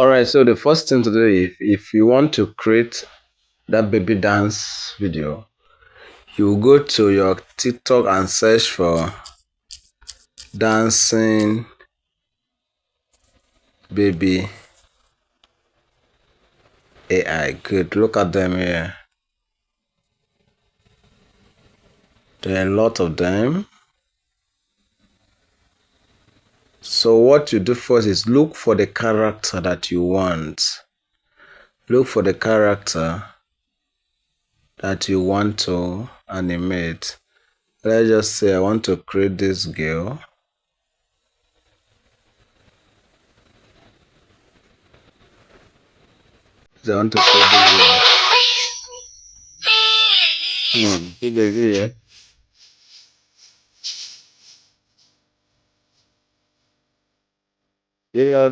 All right, so the first thing to do, if you want to create that baby dance video, you go to your TikTok and search for dancing baby AI. Good, look at them here. There are a lot of them. So what you do first is look for the character that you want. Look for the character that you want to animate. Let's just say I want to create this girl. So I want to create this girl. Yeah.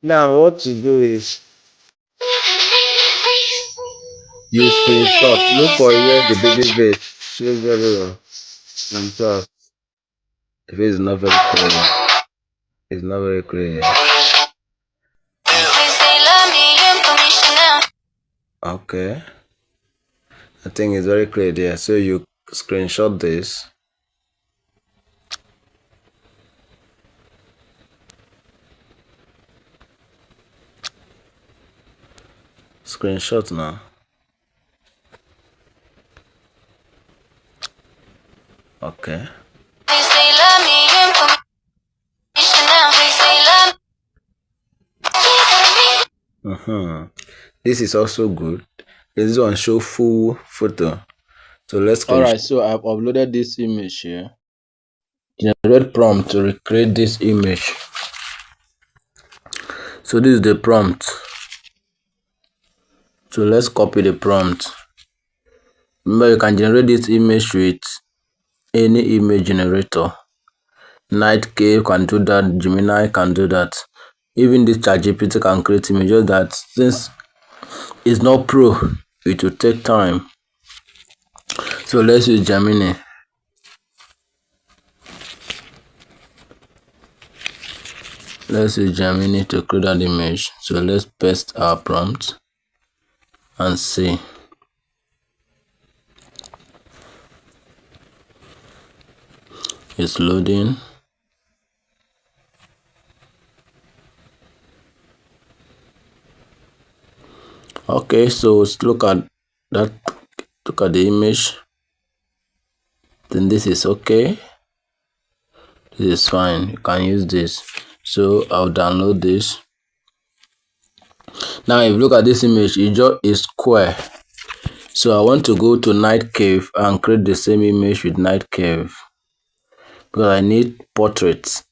Now what you do is use screenshot. Look for where the baby face shows very well. Themselves. The face is not very clear. It's not very clear. Okay. I think it's very clear there. So you screenshot this. Screenshot now. Okay. This is also good. This one show full photo. So let's. Alright, so I've uploaded this image here. Generate prompt to recreate this image. So this is the prompt. So let's copy the prompt. Remember, you can generate this image with any image generator. Night Cave can do that, Gemini can do that. Even this ChatGPT can create images that, since it's not pro, it will take time. So let's use Gemini. Let's use Gemini to create that image. So let's paste our prompt and see. It's loading. Okay, so let's look at that. Look at the image. Then this is okay. This is fine. You can use this. So I'll download this. Now, if you look at this image, it just is square. So I want to go to Night Cave and create the same image with Night Cave, because I need portraits.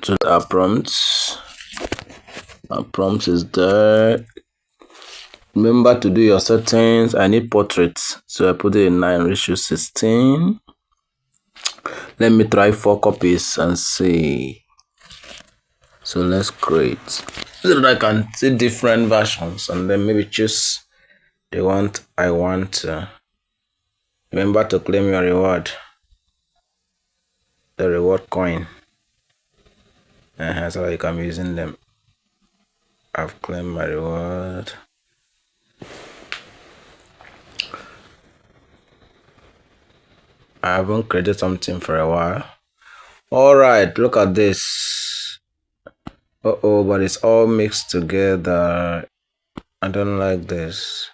So our prompts is there. Remember to do your settings. I need portraits, so I put it in 9:16. Let me try 4 copies and see. So let's create, so that I can see different versions and then maybe choose the one I want. Remember to claim your reward, the reward coin. So like I'm using them. I've claimed my reward. I haven't created something for a while. Alright, look at this. But it's all mixed together. I don't like this.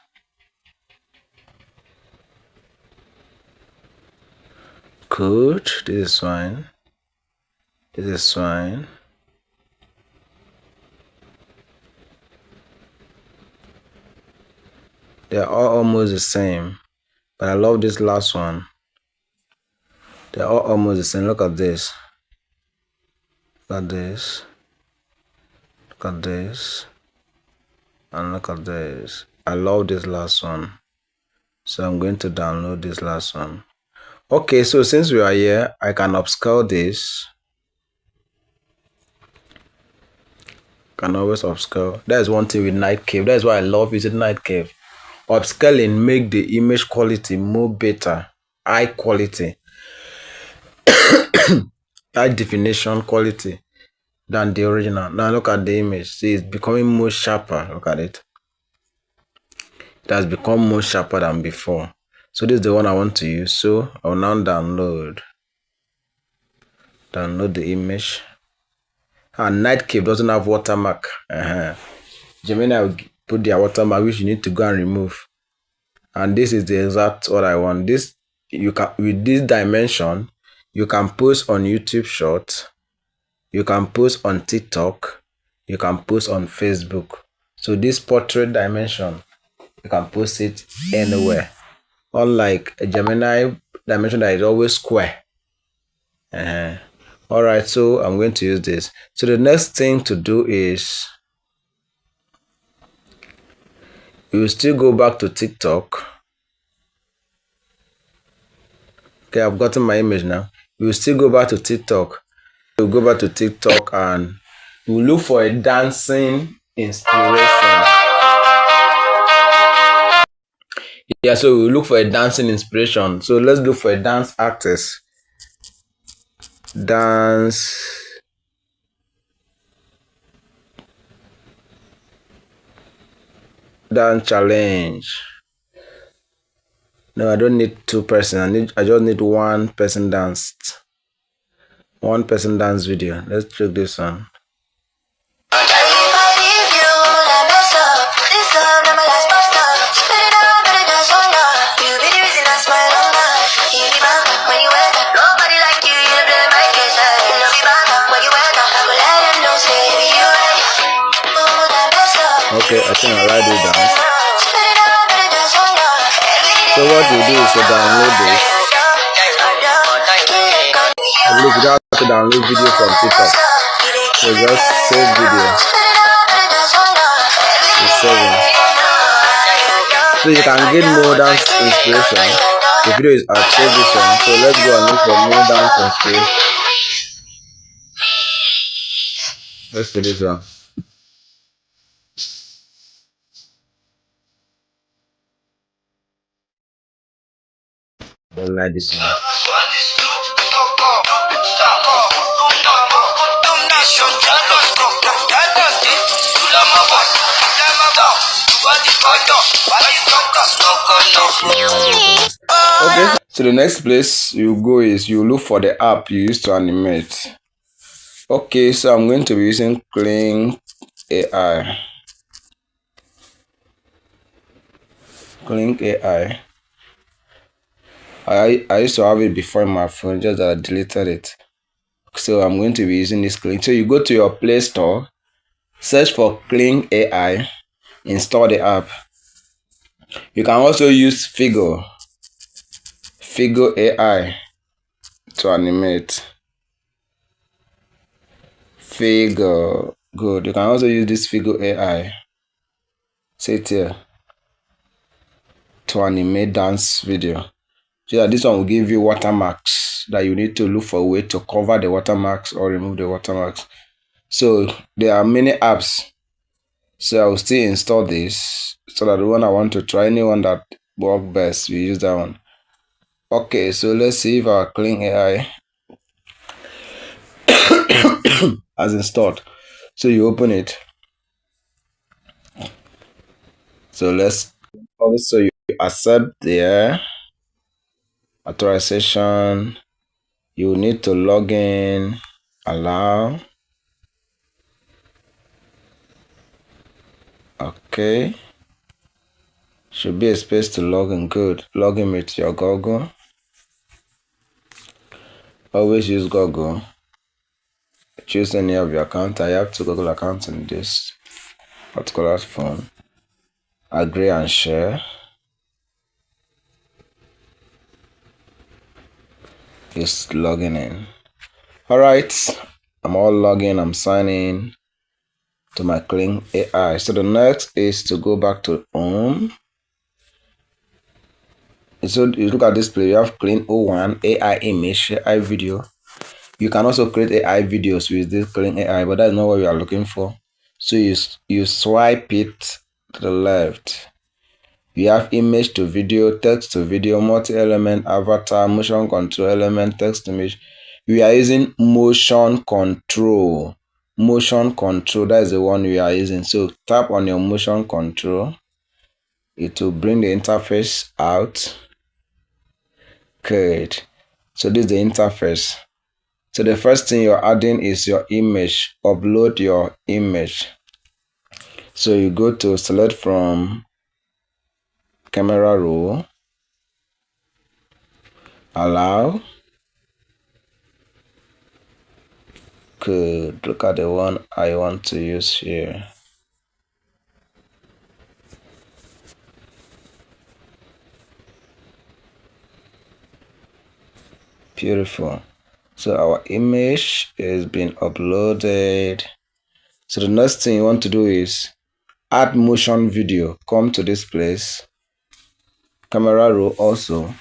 Good, this is fine. This is fine. They're all almost the same, but I love this last one. They're all almost the same. Look at this. Look at this. Look at this. And look at this. I love this last one. So I'm going to download this last one. Okay, so since we are here, I can upscale this. Can always upscale. That is one thing with Night Cave. That is why I love using Night Cave. Upscaling make the image quality more better, high quality, high definition quality. than the original. Now look at the image. See, it's becoming more sharper. Look at it. It has become more sharper than before. So this is the one I want to use. So I'll now download the image. And Night Cave doesn't have watermark. Gemini will put their watermark, which you need to go and remove. And this is the exact what I want. This you can, with this dimension, you can post on YouTube Short, you can post on TikTok, you can post on Facebook. So this portrait dimension, you can post it anywhere. Unlike a Gemini dimension that is always square. Alright, so I'm going to use this. So the next thing to do is we will still go back to TikTok. Okay, I've gotten my image now. We will still go back to TikTok. We'll go back to TikTok and we'll look for a dancing inspiration. Yeah, so we'll look for a dancing inspiration. So let's look for a dance artist. Dance challenge. No, I don't need two persons. I just need one person danced. One person dance video. Let's check this one. Okay, I think I like this dance. So what you do is to download this. Look, you don't have to download video from TikTok. So just save video. It's saving. So you can get more dance inspiration. The video is at save this one. So let's go and look for more dance inspiration. Let's do this one. Don't like this one. Okay, so the next place you go is you look for the app you use to animate. Okay, so I'm going to be using Clean AI. Clean AI. I used to have it before in my phone, just that I deleted it. So I'm going to be using this Clean. So you go to your Play Store, search for Clean AI, install the app. You can also use Figure AI to animate. Figure, good. You can also use this Figure AI. Sit here to animate dance video. So that this one will give you watermarks that you need to look for a way to cover the watermarks or remove the watermarks. So there are many apps. So I will still install this so that the one I want to try, anyone that works best, we use that one. Okay, so let's see if our Clean AI has installed. So you open it. So let's also you accept the authorization. You need to log in, allow. Okay. Should be a space to log in. Good. Log in with your Google. Always use Google. Choose any of your account. I have two Google accounts in this particular phone. Agree and share. Just logging in. Alright. I'm all logging. I'm signing to my Clean AI. So the next is to go back to home. So you look at this play, you have Clean 01, AI image, AI video. You can also create AI videos with this Clean AI, but that's not what we are looking for. So you swipe it to the left. You have image to video, text to video, multi-element, avatar, motion control element, text to image. We are using motion control. motion control. That is the one we are using. So tap on your motion control. It will bring the interface out. Good. So this is the interface. So the first thing you're adding is your image. Upload your image. So you go to select from camera roll. Allow. Good. Look at the one I want to use here. Beautiful. So our image has been uploaded. So the next thing you want to do is add motion video. Come to this place. Camera roll also.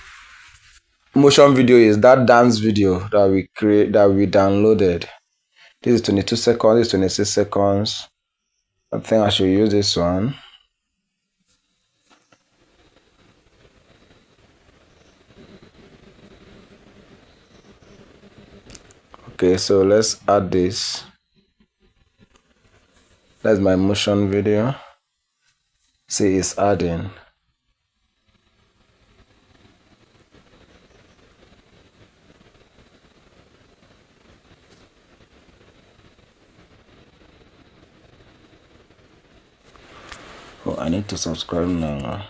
Motion video is that dance video that we downloaded. This is 22 seconds, this is 26 seconds. I think I should use this one. Okay, so let's add this. That's my motion video. See, it's adding. Oh, I need to subscribe now.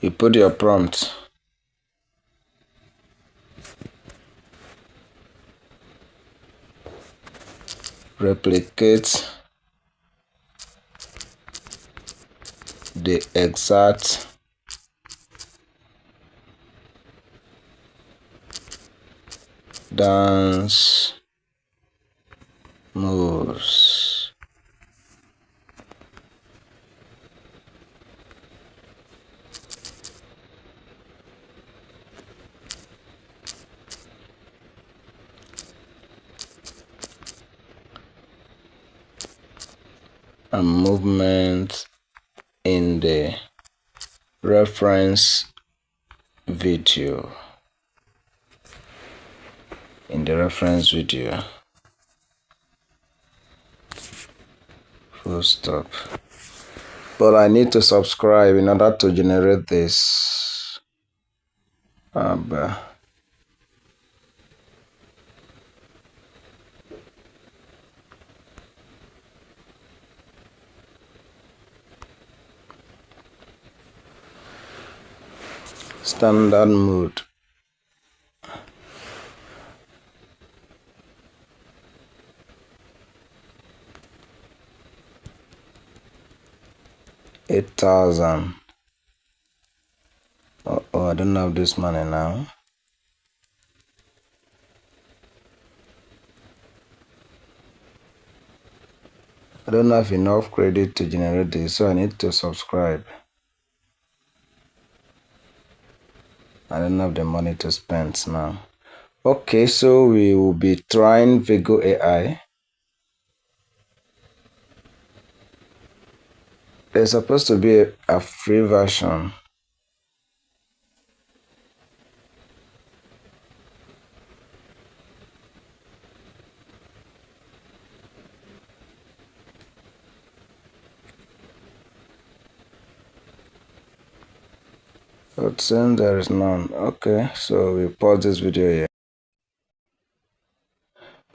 You put your prompt. Replicate the exact dance moves. And movement in the reference video. Full stop. But I need to subscribe in order to generate this. Standard mode. $8,000. Oh, I don't have this money now. I don't have enough credit to generate this, so I need to subscribe. I don't have the money to spend now. Okay, so we will be trying Vigo AI. There's supposed to be a free version. But since there is none, okay, so we pause this video here.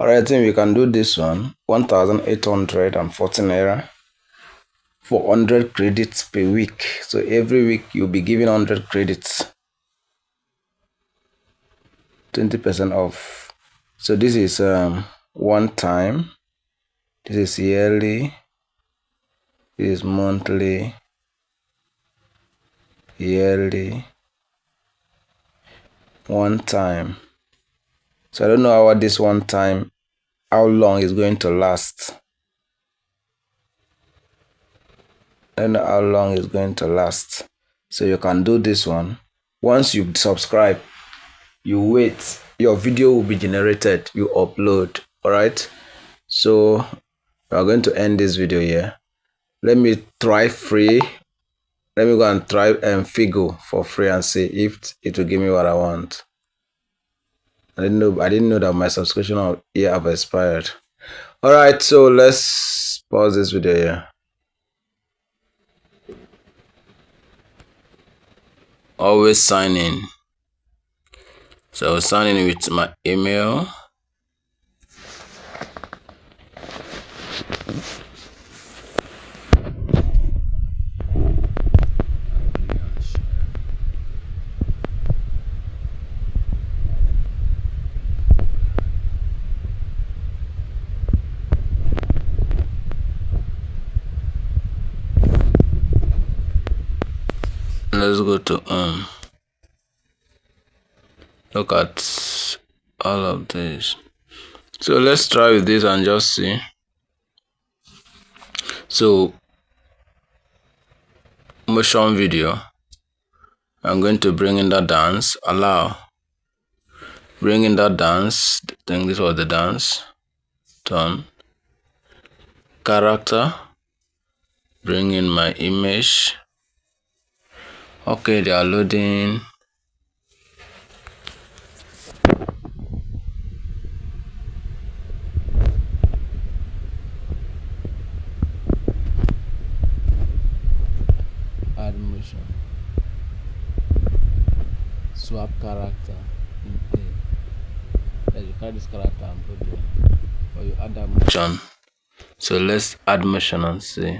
Alright, I think we can do this one. 1,814 naira. 400 credits per week. So every week you'll be giving 100 credits. 20% off. So this is one time. This is yearly. This is monthly. Yearly. One time. So I don't know how this one time, how long it's going to last. I don't know how long it's going to last. So you can do this one. Once you subscribe, you wait, your video will be generated, you upload. All right, so we are going to end this video here. Let me try free. Let me go and try Figo for free and see if it will give me what I want. I didn't know that my subscription here have expired. All right, so let's pause this video here. Always sign in. So I'll sign in with my email. Let's go to look at all of this. So let's try with this and just see. So motion video, I'm going to bring in that dance, allow, bring in that dance. I think this was the dance. Turn character, bring in my image. Okay, they are loading. Add motion, swap character in A. Yeah, you carry this character and put there, or you add that motion. So let's add motion and see.